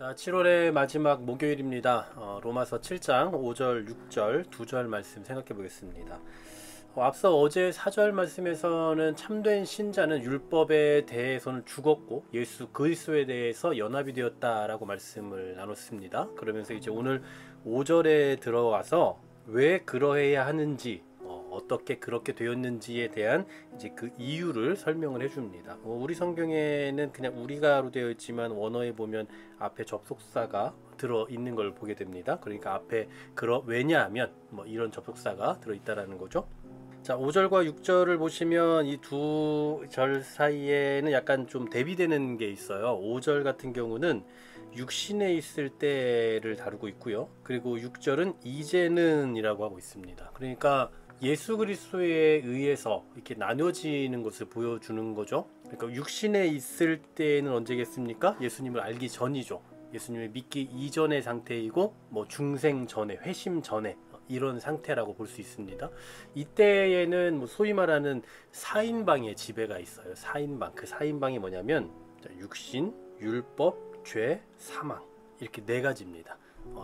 자, 7월의 마지막 목요일입니다. 로마서 7장 5절, 6절, 2절 말씀 생각해 보겠습니다. 앞서 어제 4절 말씀에서는 참된 신자는 율법에 대해서는 죽었고 예수 그리스도에 대해서 연합이 되었다라고 말씀을 나눴습니다. 그러면서 이제 오늘 5절에 들어와서 왜 그러해야 하는지, 어떻게 그렇게 되었는지에 대한 이제 그 이유를 설명을 해줍니다. 우리 성경에는 그냥 우리가로 되어 있지만 원어에 보면 앞에 접속사가 들어 있는 걸 보게 됩니다. 그러니까 앞에 왜냐하면 이런 접속사가 들어 있다라는 거죠. 자, 5절과 6절을 보시면 이 두 절 사이에는 약간 좀 대비되는 게 있어요. 5절 같은 경우는 육신에 있을 때를 다루고 있고요. 그리고 6절은 이제는 이라고 하고 있습니다. 그러니까 예수 그리스도에 의해서 이렇게 나눠지는 것을 보여주는 거죠. 그러니까 육신에 있을 때는 언제겠습니까? 예수님을 알기 전이죠. 예수님을 믿기 이전의 상태이고 중생 전에, 회심 전에 이런 상태라고 볼 수 있습니다. 이때에는 소위 말하는 4인방의 지배가 있어요. 4인방. 그 4인방이 뭐냐면 육신, 율법, 죄, 사망, 이렇게 네 가지입니다.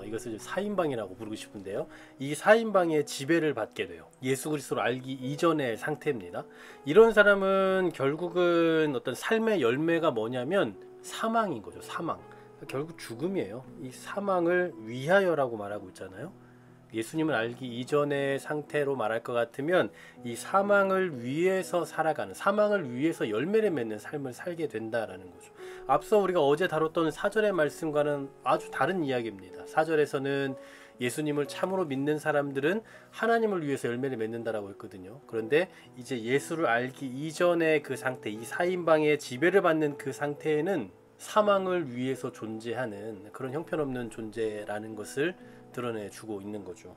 이것을 4인방이라고 부르고 싶은데요. 이 4인방의 지배를 받게 돼요. 예수 그리스도를 알기 이전의 상태입니다. 이런 사람은 결국은 어떤 삶의 열매가 뭐냐면 사망인 거죠. 사망. 결국 죽음이에요. 이 사망을 위하여라고 말하고 있잖아요. 예수님을 알기 이전의 상태로 말할 것 같으면 이 사망을 위해서 살아가는, 사망을 위해서 열매를 맺는 삶을 살게 된다라는 거죠. 앞서 우리가 어제 다뤘던 4절의 말씀과는 아주 다른 이야기입니다. 4절에서는 예수님을 참으로 믿는 사람들은 하나님을 위해서 열매를 맺는다라고 했거든요. 그런데 이제 예수를 알기 이전의 그 상태, 이 4인방의 지배를 받는 그 상태에는 사망을 위해서 존재하는 그런 형편없는 존재라는 것을 드러내주고 있는 거죠.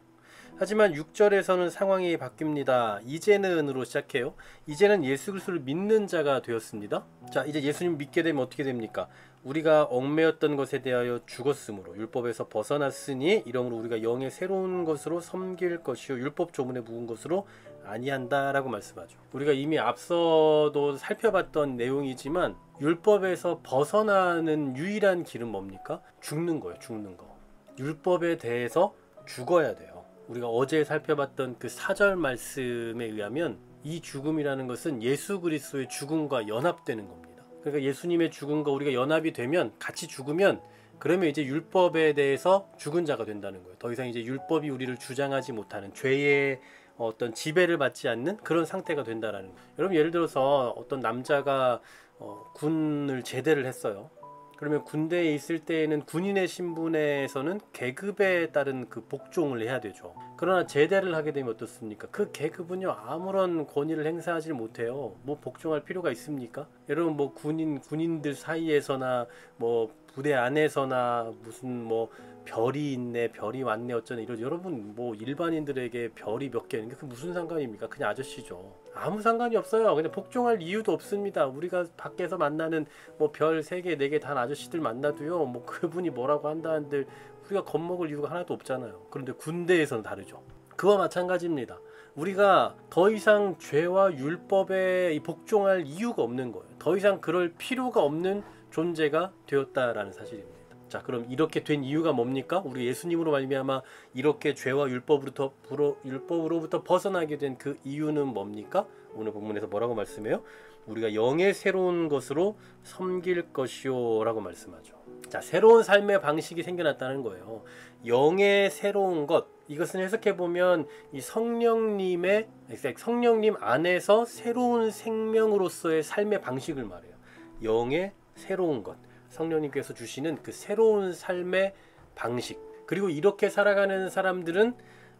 하지만 6절에서는 상황이 바뀝니다. 이제는으로 시작해요. 이제는 예수 그리스도를 믿는 자가 되었습니다. 자, 이제 예수님 믿게 되면 어떻게 됩니까? 우리가 얽매였던 것에 대하여 죽었으므로 율법에서 벗어났으니 이러므로 우리가 영의 새로운 것으로 섬길 것이요 율법 조문에 묵은 것으로 아니한다라고 말씀하죠. 우리가 이미 앞서도 살펴봤던 내용이지만 율법에서 벗어나는 유일한 길은 뭡니까? 죽는 거예요. 죽는 거. 율법에 대해서 죽어야 돼요. 우리가 어제 살펴봤던 그 4절 말씀에 의하면 이 죽음이라는 것은 예수 그리스도의 죽음과 연합되는 겁니다. 그러니까 예수님의 죽음과 우리가 연합이 되면, 같이 죽으면, 그러면 이제 율법에 대해서 죽은 자가 된다는 거예요. 더 이상 이제 율법이 우리를 주장하지 못하는, 죄의 어떤 지배를 받지 않는 그런 상태가 된다라는 거예요. 여러분, 예를 들어서 어떤 남자가 군을 제대를 했어요. 그러면 군대에 있을 때에는 군인의 신분에서는 계급에 따른 그 복종을 해야 되죠. 그러나 제대를 하게 되면 어떻습니까? 그 계급은요, 아무런 권위를 행사하지 못해요. 복종할 필요가 있습니까? 여러분, 군인들 사이에서나 부대 안에서나 무슨 별이 있네, 별이 왔네, 어쩌네, 여러분, 일반인들에게 별이 몇 개 있는 게 무슨 상관입니까? 그냥 아저씨죠. 아무 상관이 없어요. 그냥 복종할 이유도 없습니다. 우리가 밖에서 만나는 별 3개, 4개 단 아저씨들 만나도요, 그분이 뭐라고 한다는데 우리가 겁먹을 이유가 하나도 없잖아요. 그런데 군대에서는 다르죠. 그와 마찬가지입니다. 우리가 더 이상 죄와 율법에 복종할 이유가 없는 거예요. 더 이상 그럴 필요가 없는 존재가 되었다라는 사실입니다. 자, 그럼 이렇게 된 이유가 뭡니까? 우리 예수님으로 말미암아 이렇게 죄와 율법으로부터 벗어나게 된 그 이유는 뭡니까? 오늘 본문에서 뭐라고 말씀해요? 우리가 영의 새로운 것으로 섬길 것이요 라고 말씀하죠. 자, 새로운 삶의 방식이 생겨났다는 거예요. 영의 새로운 것, 이것은 해석해보면 이 성령님 안에서 새로운 생명으로서의 삶의 방식을 말해요. 영의 새로운 것, 성령님께서 주시는 그 새로운 삶의 방식, 그리고 이렇게 살아가는 사람들은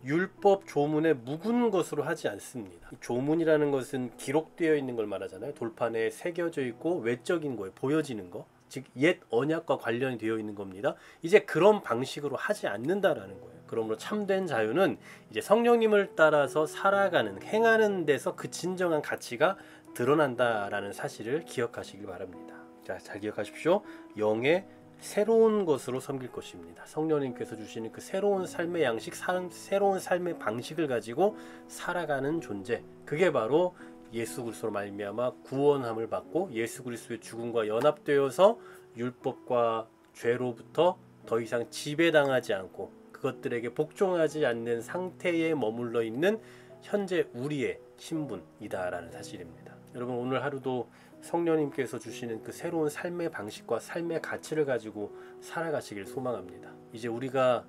율법 조문에 묵은 것으로 하지 않습니다. 조문이라는 것은 기록되어 있는 걸 말하잖아요. 돌판에 새겨져 있고 외적인 거예요. 보여지는 거, 즉 옛 언약과 관련이 되어 있는 겁니다. 이제 그런 방식으로 하지 않는다라는 거예요. 그러므로 참된 자유는 이제 성령님을 따라서 살아가는, 행하는 데서 그 진정한 가치가 드러난다라는 사실을 기억하시길 바랍니다. 자, 잘 기억하십시오. 영의 새로운 것으로 섬길 것입니다. 성령님께서 주시는 그 새로운 삶의 양식, 새로운 삶의 방식을 가지고 살아가는 존재, 그게 바로 예수 그리스도로 말미암아 구원함을 받고 예수 그리스도의 죽음과 연합되어서 율법과 죄로부터 더 이상 지배당하지 않고 그것들에게 복종하지 않는 상태에 머물러 있는 현재 우리의 신분이다라는 사실입니다. 여러분, 오늘 하루도 성령님께서 주시는 그 새로운 삶의 방식과 삶의 가치를 가지고 살아가시길 소망합니다. 이제 우리가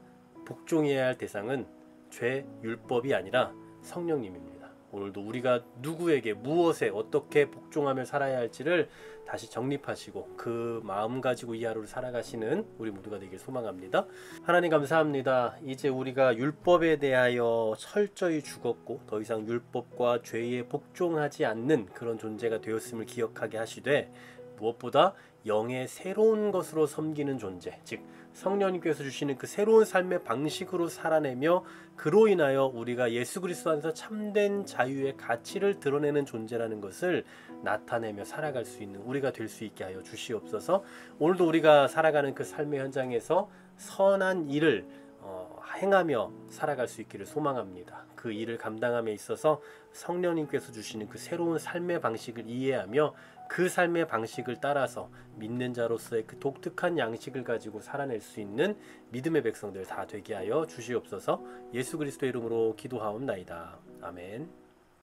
복종해야 할 대상은 죄, 율법이 아니라 성령님입니다. 오늘도 우리가 누구에게 무엇에 어떻게 복종하며 살아야 할지를 다시 정립하시고 그 마음 가지고 이 하루를 살아가시는 우리 모두가 되길 소망합니다. 하나님 감사합니다. 이제 우리가 율법에 대하여 철저히 죽었고 더 이상 율법과 죄에 복종하지 않는 그런 존재가 되었음을 기억하게 하시되, 무엇보다 영의 새로운 것으로 섬기는 존재, 즉 성령님께서 주시는 그 새로운 삶의 방식으로 살아내며 그로 인하여 우리가 예수 그리스도 안에서 참된 자유의 가치를 드러내는 존재라는 것을 나타내며 살아갈 수 있는 우리가 될 수 있게 하여 주시옵소서. 오늘도 우리가 살아가는 그 삶의 현장에서 선한 일을 행하며 살아갈 수 있기를 소망합니다. 그 일을 감당함에 있어서 성령님께서 주시는 그 새로운 삶의 방식을 이해하며 그 삶의 방식을 따라서 믿는 자로서의 그 독특한 양식을 가지고 살아낼 수 있는 믿음의 백성들 다 되게 하여 주시옵소서. 예수 그리스도의 이름으로 기도하옵나이다. 아멘.